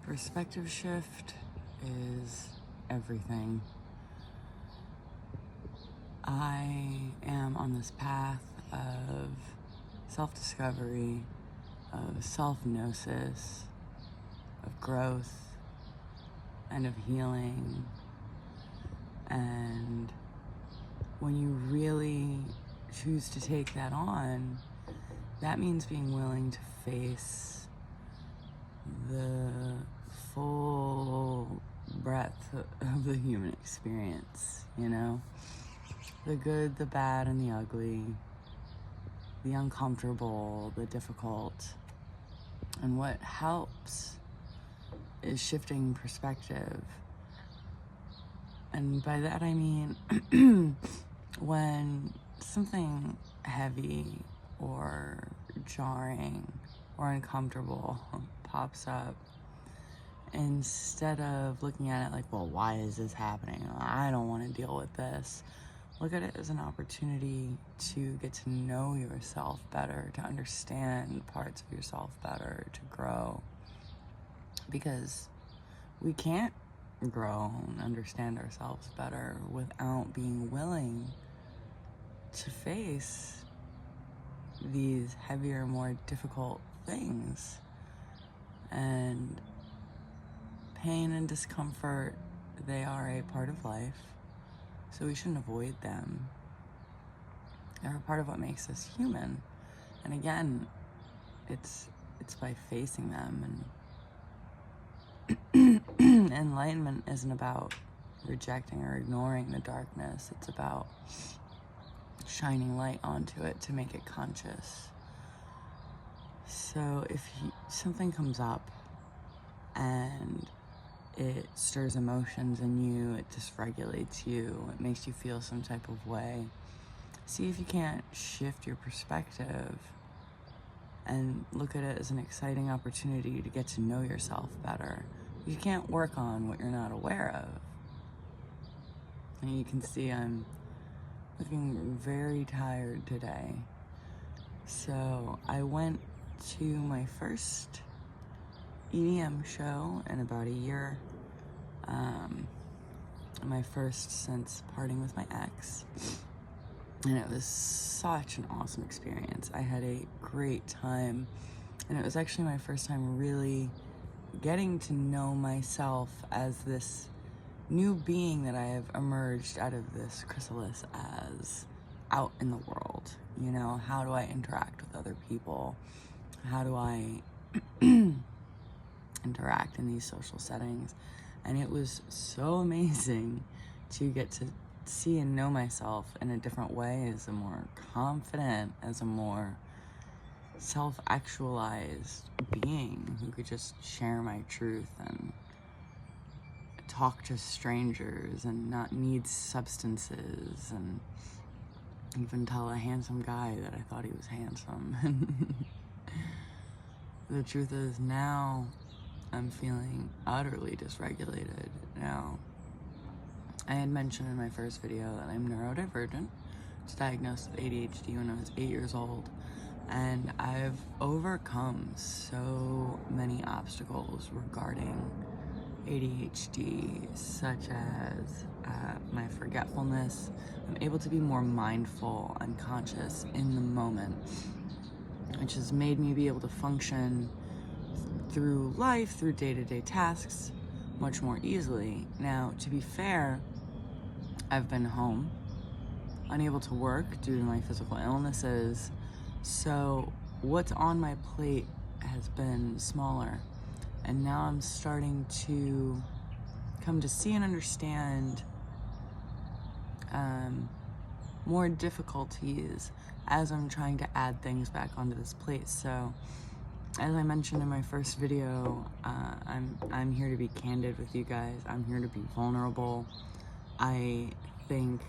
Perspective shift is everything. I am on this path of self-discovery, of self-gnosis, of growth, and of healing. And when you really choose to take that on, that means being willing to face the full breadth of the human experience, you know? The good, the bad, and the ugly, the uncomfortable, the difficult. And what helps is shifting perspective. And by that I mean when something heavy or jarring or uncomfortable pops up, instead of looking at it like, well, why is this happening? I don't want to deal with this. Look at it as an opportunity to get to know yourself better, to understand parts of yourself better, to grow. Because we can't grow and understand ourselves better without being willing to face these heavier, more difficult things. And pain and discomfort, they are a part of life, so we shouldn't avoid them. They're a part of what makes us human. And again, it's by facing them. And enlightenment isn't about rejecting or ignoring the darkness. It's about shining light onto it to make it conscious. So if something comes up and it stirs emotions in you, it dysregulates you, it makes you feel some type of way, see if you can't shift your perspective and look at it as an exciting opportunity to get to know yourself better. You can't work on what you're not aware of. And you can see I'm looking very tired today. So I went to my first EDM show in about a year. My first since parting with my ex. And it was such an awesome experience. I had a great time. And it was actually my first time really getting to know myself as this new being that I have emerged out of this chrysalis as out in the world. You know, how do I interact with other people? How do I interact in these social settings? And it was so amazing to get to see and know myself in a different way, as a more confident, as a more self-actualized being who could just share my truth and talk to strangers and not need substances, and even tell a handsome guy that I thought he was handsome. The truth is, now I'm feeling utterly dysregulated. Now, I had mentioned in my first video that I'm neurodivergent. I was diagnosed with ADHD when I was 8 years old. And I've overcome so many obstacles regarding ADHD, such as my forgetfulness. I'm able to be more mindful and conscious in the moment, which has made me be able to function through life, through day-to-day tasks, much more easily. Now, to be fair, I've been home, unable to work due to my physical illnesses. So what's on my plate has been smaller, and now I'm starting to come to see and understand more difficulties as I'm trying to add things back onto this plate. So as I mentioned in my first video, I'm here to be candid with you guys. I'm here to be vulnerable. I think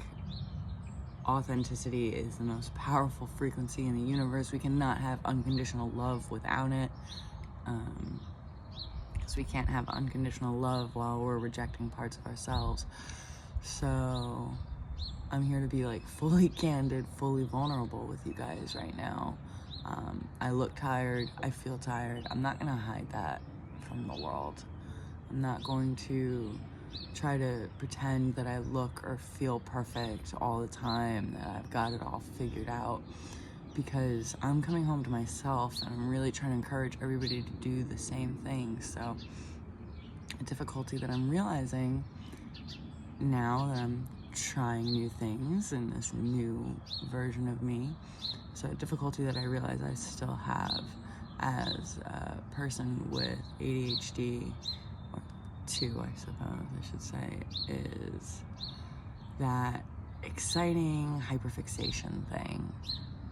authenticity is the most powerful frequency in the universe. We cannot have unconditional love without it, because we can't have unconditional love while we're rejecting parts of ourselves. So I'm here to be like fully candid, fully vulnerable with you guys right now. I look tired, I feel tired. I'm not gonna hide that from the world. I'm not going to try to pretend that I look or feel perfect all the time, that I've got it all figured out, because I'm coming home to myself and I'm really trying to encourage everybody to do the same thing. So a difficulty that I'm realizing now that I'm trying new things in this new version of me, so a difficulty that I realize I still have as a person with ADHD, or two, I suppose I should say, is that exciting hyperfixation thing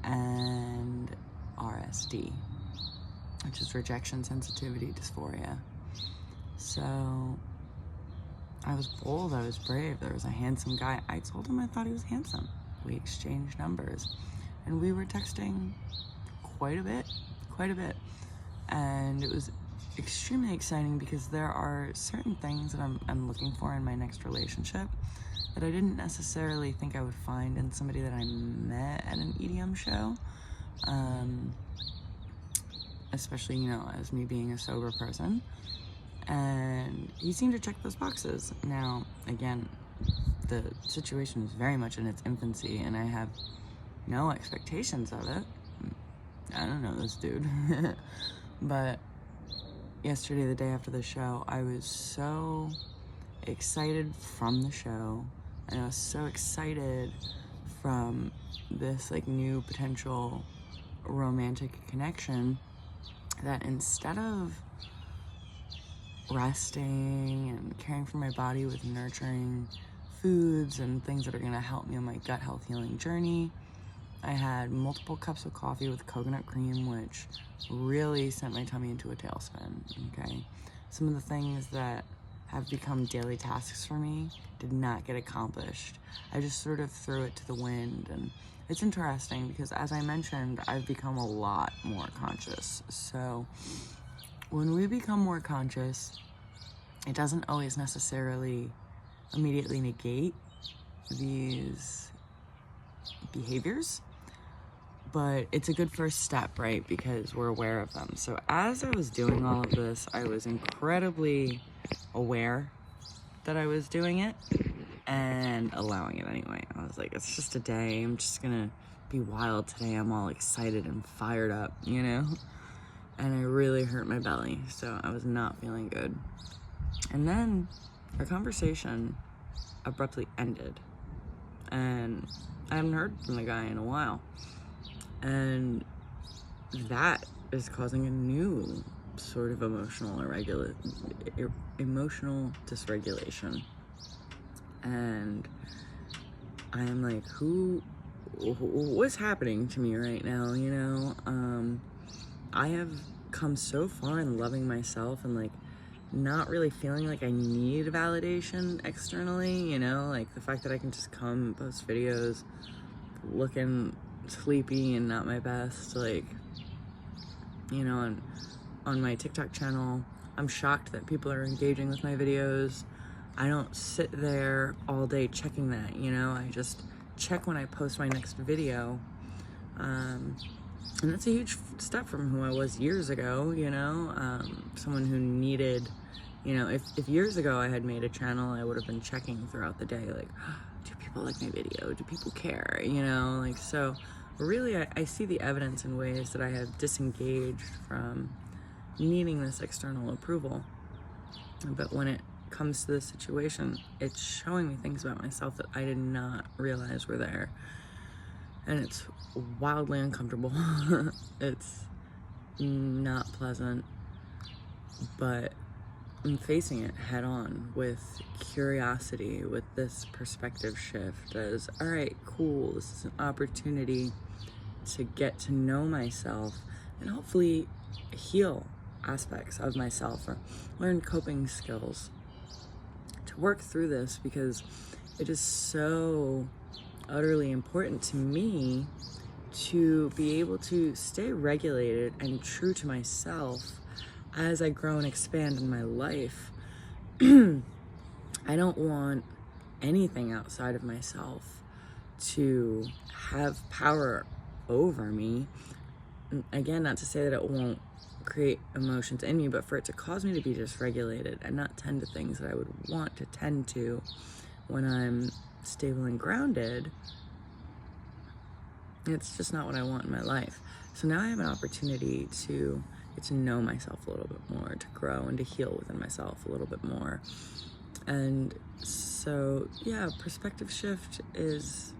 and RSD, which is rejection sensitivity dysphoria. So I was bold, I was brave. There was a handsome guy. I told him I thought he was handsome. We exchanged numbers and we were texting quite a bit. And it was extremely exciting because there are certain things that I'm looking for in my next relationship that I didn't necessarily think I would find in somebody that I met at an EDM show. Especially, you know, as me being a sober person. And he seemed to check those boxes. Now, again, the situation is very much in its infancy and I have no expectations of it. I don't know this dude. But yesterday, the day after the show, I was so excited from the show, and I was so excited from this like new potential romantic connection, that instead of resting and caring for my body with nurturing foods and things that are going to help me on my gut health healing journey, I had multiple cups of coffee with coconut cream, which really sent my tummy into a tailspin, okay? Some of the things that have become daily tasks for me did not get accomplished. I just sort of threw it to the wind, and it's interesting because, as I mentioned, I've become a lot more conscious. So when we become more conscious, it doesn't always necessarily immediately negate these behaviors, but it's a good first step, right? Because we're aware of them. So as I was doing all of this, I was incredibly aware that I was doing it and allowing it anyway. I was like, it's just a day. I'm just gonna be wild today. I'm all excited and fired up, you know? And I really hurt my belly, so I was not feeling good. And then our conversation abruptly ended, and I haven't heard from the guy in a while. And that is causing a new sort of emotional dysregulation. And I'm like, what's happening to me right now, you know? I have come so far in loving myself and like not really feeling like I need validation externally, you know? Like the fact that I can just come and post videos looking sleepy and not my best, like, you know, on my TikTok channel, I'm shocked that people are engaging with my videos. I don't sit there all day checking that, you know, I just check when I post my next video. And that's a huge step from who I was years ago, you know, someone who needed, you know, if years ago I had made a channel, I would have been checking throughout the day, like, do people like my video? Do people care? You know, like, so really I see the evidence in ways that I have disengaged from needing this external approval. But when it comes to this situation, it's showing me things about myself that I did not realize were there. And it's wildly uncomfortable. It's not pleasant, but I'm facing it head on with curiosity, with this perspective shift as, all right, cool, this is an opportunity to get to know myself and hopefully heal aspects of myself or learn coping skills to work through this, because it is so utterly important to me to be able to stay regulated and true to myself as I grow and expand in my life. I don't want anything outside of myself to have power over me. Again, not to say that it won't create emotions in me, but for it to cause me to be dysregulated and not tend to things that I would want to tend to when I'm stable and grounded, it's just not what I want in my life. So now I have an opportunity to get to know myself a little bit more, to grow and to heal within myself a little bit more. And so, yeah, perspective shift is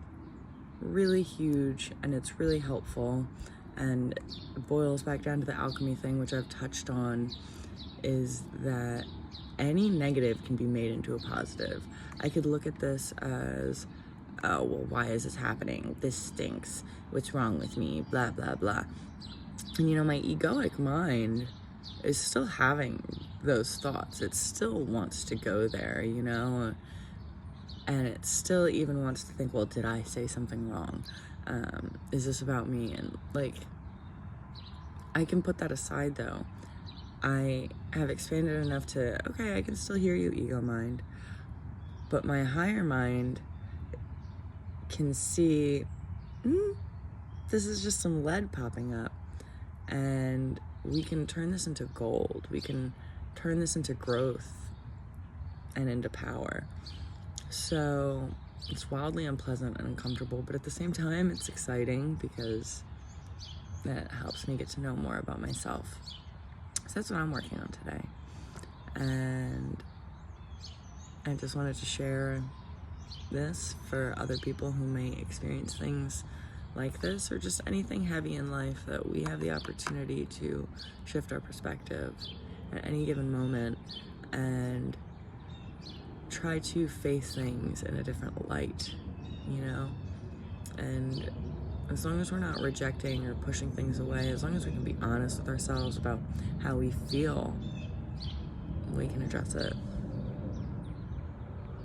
really huge and it's really helpful. And it boils back down to the alchemy thing, which I've touched on, is that any negative can be made into a positive. I could look at this as, oh, well, why is this happening? This stinks. What's wrong with me? Blah, blah, blah. And, you know, my egoic mind is still having those thoughts. It still wants to go there, you know? And it still even wants to think, well, did I say something wrong? Is this about me? And, like, I can put that aside, though. I have expanded enough to, okay, I can still hear you, ego mind. But my higher mind can see, this is just some lead popping up. And we can turn this into gold. We can turn this into growth and into power. So it's wildly unpleasant and uncomfortable, but at the same time, it's exciting because it helps me get to know more about myself. So that's what I'm working on today. And I just wanted to share this for other people who may experience things like this, or just anything heavy in life, that we have the opportunity to shift our perspective at any given moment and try to face things in a different light, you know? And as long as we're not rejecting or pushing things away, as long as we can be honest with ourselves about how we feel, we can address it.